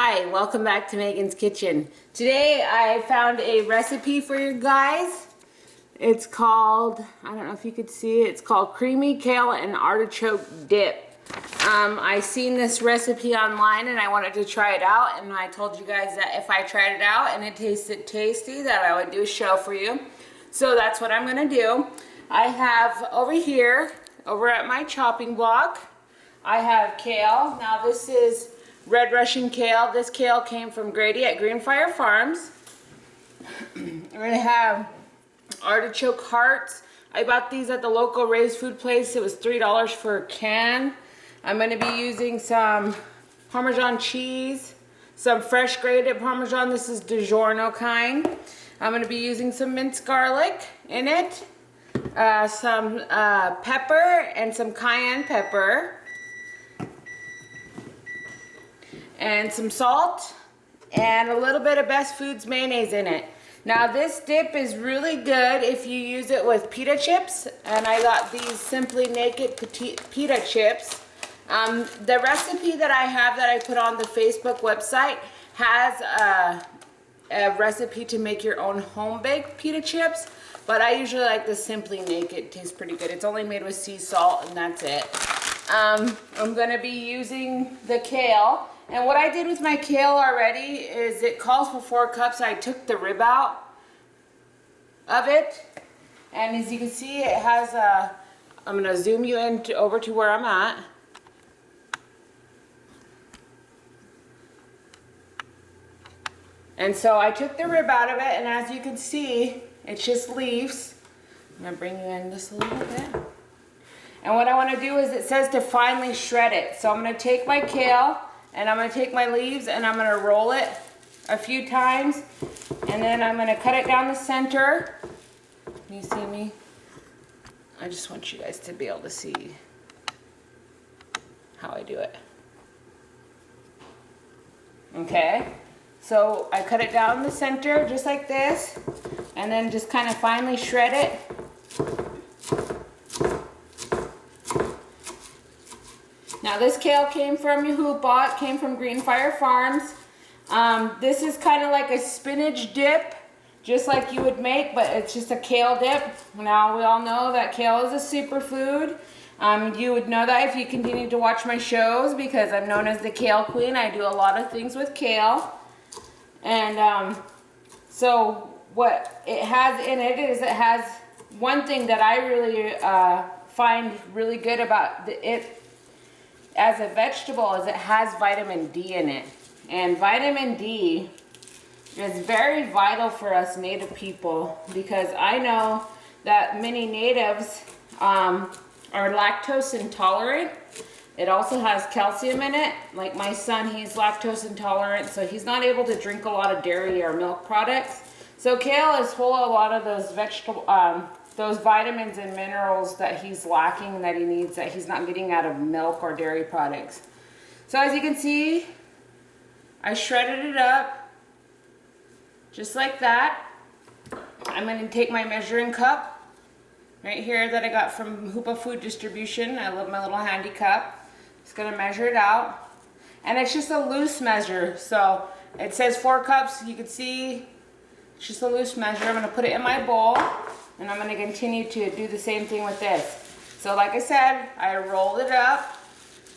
Hi, welcome back to Megan's Kitchen. Today I found a recipe for you guys. It's called, I don't know if you could see it, it's called Creamy Kale and Artichoke Dip. I seen this recipe online and I wanted to try it out, and I told you guys that if I tried it out and it tasted tasty that I would do a show for you. So that's what I'm gonna do. I have over here, over at my chopping block, I have kale. Now this is Red Russian kale. This kale came from Grady at Greenfire Farms. We're gonna have artichoke hearts. I bought these at the local raised food place. It was $3 for a can. I'm gonna be using some Parmesan cheese, some fresh grated Parmesan. This is DiGiorno kind. I'm gonna be using some minced garlic in it, some pepper and some cayenne pepper, and some salt, and a little bit of Best Foods mayonnaise in it. Now this dip is really good if you use it with pita chips, and I got these Simply Naked pita chips. The recipe that I have that I put on the Facebook website has a recipe to make your own home-baked pita chips, but I usually like the Simply Naked. It tastes pretty good. It's only made with sea salt and that's it. I'm gonna be using the kale. And what I did with my kale already is it calls for 4 cups. I took the rib out of it. And as you can see, it has a, I'm gonna zoom you in over to where I'm at. And so I took the rib out of it, and as you can see, it's just leaves. I'm gonna bring you in just a little bit. And what I wanna do is, it says to finely shred it. So I'm gonna take my kale, and I'm gonna take my leaves and I'm gonna roll it a few times, and then I'm gonna cut it down the center. Can you see me? I just want you guys to be able to see how I do it. Okay, so I cut it down the center just like this, and then just kind of finely shred it. Now this kale came from Yahupa, it came from Greenfire Farms. This is kind of like a spinach dip, just like you would make, but it's just a kale dip. Now we all know that kale is a superfood. You would know that if you continue to watch my shows, because I'm known as the Kale Queen. I do a lot of things with kale. And so what it has in it is, it has one thing that I really find really good about it as a vegetable, is it has vitamin D in it. And vitamin D is very vital for us native people, because I know that many natives are lactose intolerant. It also has calcium in it. Like my son, he's lactose intolerant, so he's not able to drink a lot of dairy or milk products. So kale is full of a lot of those vegetable those vitamins and minerals that he's lacking, that he needs, that he's not getting out of milk or dairy products. So as you can see, I shredded it up just like that. I'm going to take my measuring cup right here that I got from Yahupa Food Distribution. I love my little handy cup. Just going to measure it out, and it's just a loose measure. So it says 4 cups. You can see it's just a loose measure. I'm going to put it in my bowl, and I'm going to continue to do the same thing with this. So like I said, I rolled it up.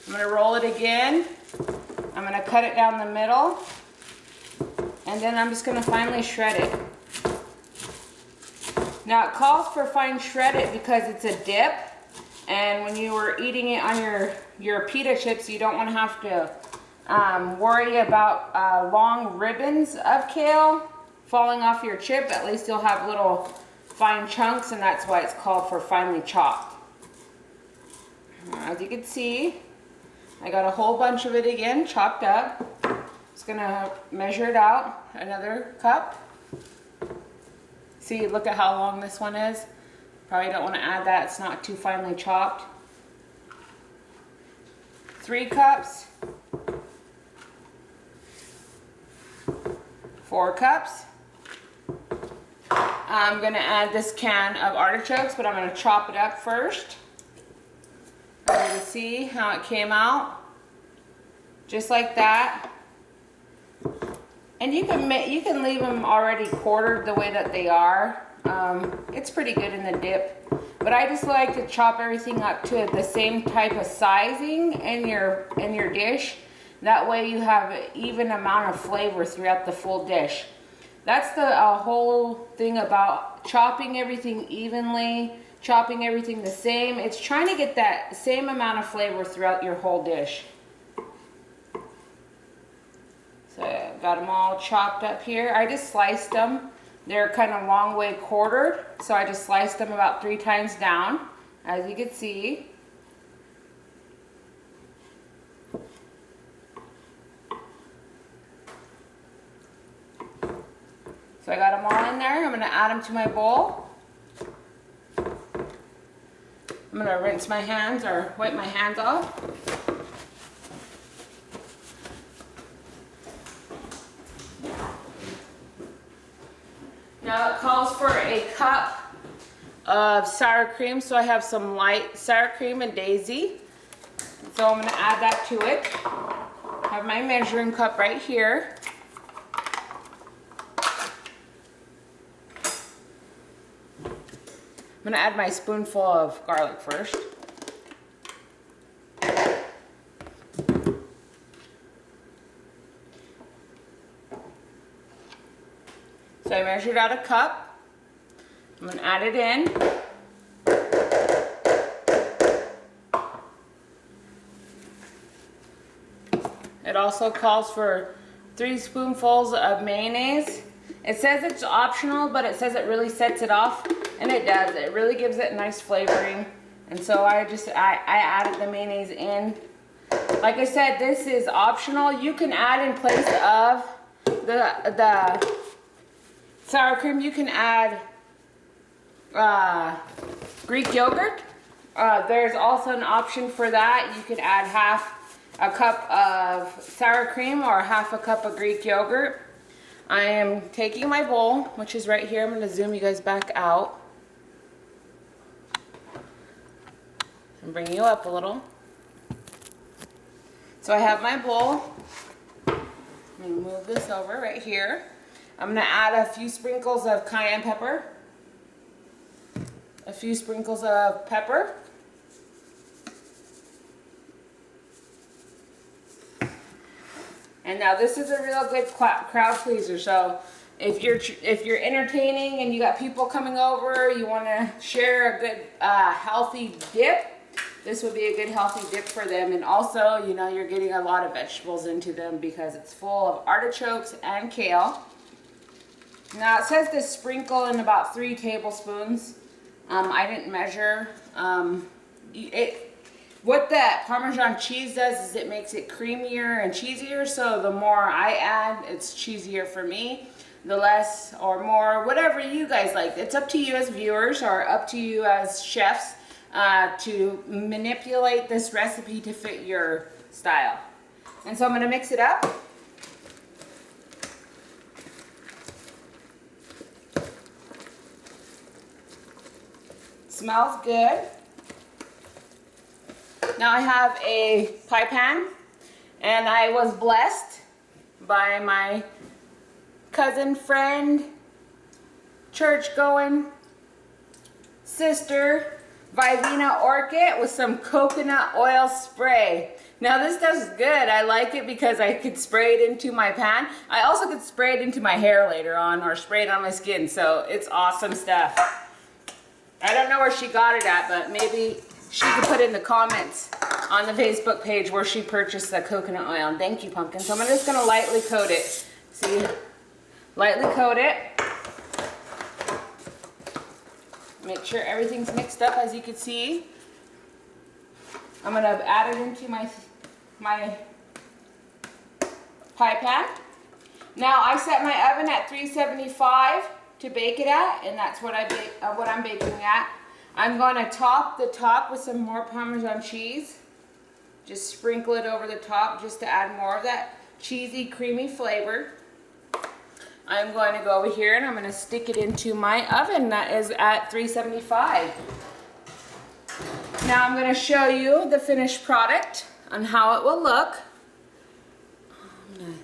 I'm going to roll it again. I'm going to cut it down the middle, and then I'm just going to finely shred it. Now it calls for fine shred it because it's a dip, and when you were eating it on your pita chips, you don't want to have to worry about long ribbons of kale falling off your chip. At least you'll have little fine chunks, and that's why it's called for finely chopped. As you can see, I got a whole bunch of it again chopped up. Just gonna measure it out, another cup. See, look at how long this one is. Probably don't want to add that, it's not too finely chopped. 3 cups. 4 cups. I'm going to add this can of artichokes, but I'm going to chop it up first. You can see how it came out. Just like that. And you can leave them already quartered the way that they are. It's pretty good in the dip. But I just like to chop everything up to the same type of sizing in your dish. That way you have an even amount of flavor throughout the full dish. That's the whole thing about chopping everything evenly, chopping everything the same. It's trying to get that same amount of flavor throughout your whole dish. So I got them all chopped up here. I just sliced them. They're kind of long way quartered, so I just sliced them about 3 times down, as you can see. So I got them all in there. I'm going to add them to my bowl. I'm going to rinse my hands or wipe my hands off. Now it calls for a cup of sour cream, so I have some light sour cream and daisy. So I'm going to add that to it. I have my measuring cup right here. I'm going to add my spoonful of garlic first. So I measured out a cup. I'm going to add it in. It also calls for 3 spoonfuls of mayonnaise. It says it's optional, but it says it really sets it off, and it does. It really gives it nice flavoring. And so I added the mayonnaise in. Like I said, this is optional. You can add in place of the sour cream, you can add Greek yogurt. There's also an option for that. You could add half a cup of sour cream or half a cup of Greek yogurt. I am taking my bowl, which is right here. I'm going to zoom you guys back out and bring you up a little. So I have my bowl. Let me move this over right here. I'm going to add a few sprinkles of cayenne pepper, a few sprinkles of pepper, and now this is a real good crowd pleaser. So if you're entertaining and you got people coming over, you want to share a good healthy dip, this would be a good healthy dip for them. And also, you know, you're getting a lot of vegetables into them because it's full of artichokes and kale. Now it says to sprinkle in about 3 tablespoons. I didn't measure. What that Parmesan cheese does is it makes it creamier and cheesier. So the more I add, it's cheesier for me. The less or more, whatever you guys like. It's up to you as viewers or up to you as chefs to manipulate this recipe to fit your style. And so I'm going to mix it up. Smells good. Now I have a pie pan, and I was blessed by my cousin, friend, church-going sister, Vivina Orchid, with some coconut oil spray. Now this stuff is good. I like it because I could spray it into my pan. I also could spray it into my hair later on or spray it on my skin, so it's awesome stuff. I don't know where she got it at, but maybe she could put in the comments on the Facebook page where she purchased the coconut oil. And thank you, Pumpkin. So I'm just going to lightly coat it. See? Lightly coat it. Make sure everything's mixed up, as you can see. I'm going to add it into my pie pan. Now I set my oven at 375 to bake it at, and that's what I'm baking at. I'm going to top the top with some more Parmesan cheese. Just sprinkle it over the top just to add more of that cheesy, creamy flavor. I'm going to go over here and I'm going to stick it into my oven that is at 375. Now I'm going to show you the finished product and how it will look. I'm going to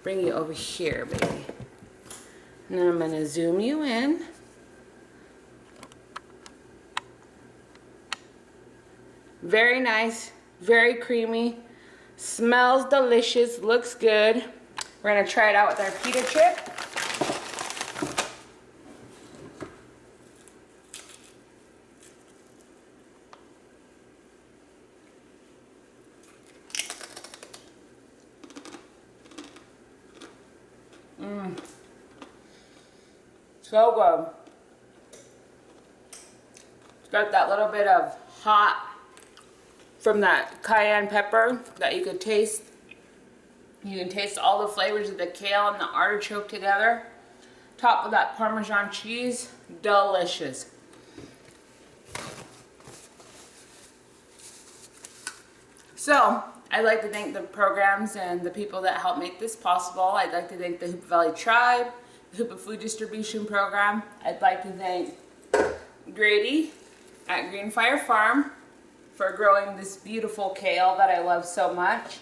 bring you over here, baby. And I'm gonna zoom you in. Very nice, very creamy, smells delicious, looks good. We're gonna try it out with our pita chip. So good. It's got that little bit of hot from that cayenne pepper that you could taste. You can taste all the flavors of the kale and the artichoke together. Top of that Parmesan cheese, delicious. So, I'd like to thank the programs and the people that helped make this possible. I'd like to thank the Hoopa Valley Tribe, the Hoopa Food Distribution Program. I'd like to thank Grady at Green Fire Farm for growing this beautiful kale that I love so much.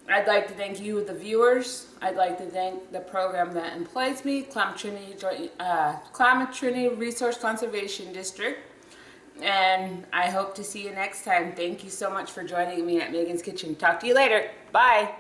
I'd like to thank you, the viewers. I'd like to thank the program that employs me, Klamath Trinity Resource Conservation District. And I hope to see you next time. Thank you so much for joining me at Megan's Kitchen. Talk to you later. Bye.